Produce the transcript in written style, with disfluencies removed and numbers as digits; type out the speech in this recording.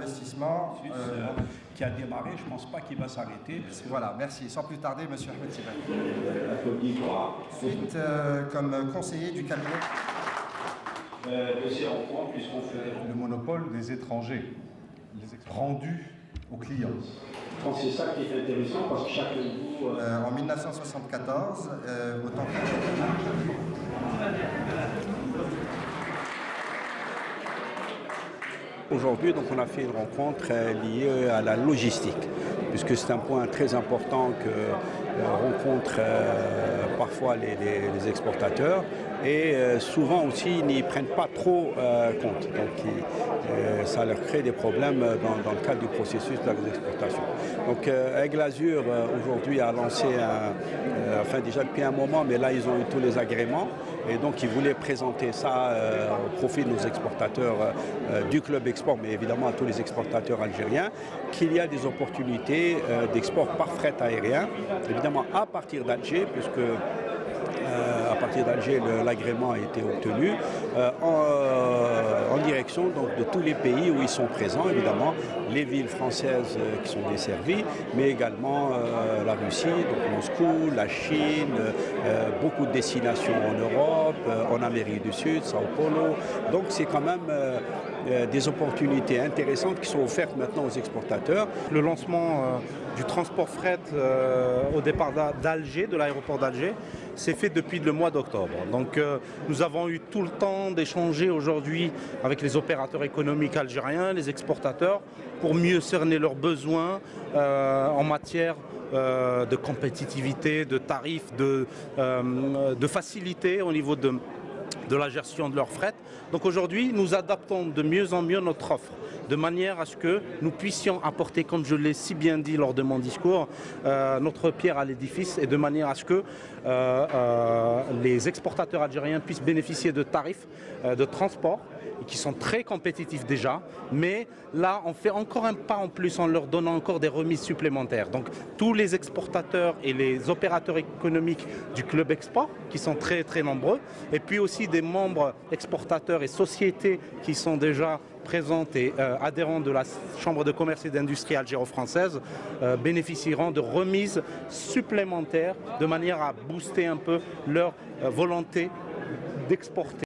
d'investissement qui a démarré, je ne pense pas qu'il va s'arrêter. Voilà, merci. Sans plus tarder, M. Ahmed Sibani. Ensuite, comme conseiller du cabinet. Le monopole des étrangers, rendus aux clients. C'est ça qui est intéressant parce que chacun de vous... En 1974, autant que... Aujourd'hui, donc, on a fait une rencontre liée à la logistique, puisque c'est un point très important que rencontrent parfois les exportateurs et souvent aussi ils n'y prennent pas trop compte. Donc ça leur crée des problèmes dans le cadre du processus de l'exportation. Donc Aigle Azur aujourd'hui a lancé, enfin déjà depuis un moment, mais là ils ont eu tous les agréments et donc ils voulaient présenter ça au profit de nos exportateurs du Club Export, mais évidemment à tous les exportateurs algériens, qu'il y a des opportunités d'export par fret aérien, évidemment à partir d'Alger, puisque à partir d'Alger, l'agrément a été obtenu en direction donc, de tous les pays où ils sont présents, évidemment, les villes françaises qui sont desservies, mais également la Russie, donc Moscou, la Chine, beaucoup de destinations en Europe, en Amérique du Sud, Sao Paulo. Donc c'est quand même des opportunités intéressantes qui sont offertes maintenant aux exportateurs. Le lancement du transport fret au départ d'Alger, de l'aéroport d'Alger, c'est fait depuis le mois d'octobre. Donc nous avons eu tout le temps d'échanger aujourd'hui avec les opérateurs économiques algériens, les exportateurs, pour mieux cerner leurs besoins en matière de compétitivité, de tarifs, de facilité au niveau de la gestion de leur fret. Donc aujourd'hui, nous adaptons de mieux en mieux notre offre, de manière à ce que nous puissions apporter, comme je l'ai si bien dit lors de mon discours, notre pierre à l'édifice et de manière à ce que les exportateurs algériens puissent bénéficier de tarifs de transport qui sont très compétitifs déjà, mais là on fait encore un pas en plus en leur donnant encore des remises supplémentaires. Donc tous les exportateurs et les opérateurs économiques du Club Export, qui sont très très nombreux, et puis aussi des membres exportateurs et sociétés qui sont déjà présentes et adhérents de la Chambre de commerce et d'industrie algéro-française bénéficieront de remises supplémentaires de manière à booster un peu leur volonté d'exporter.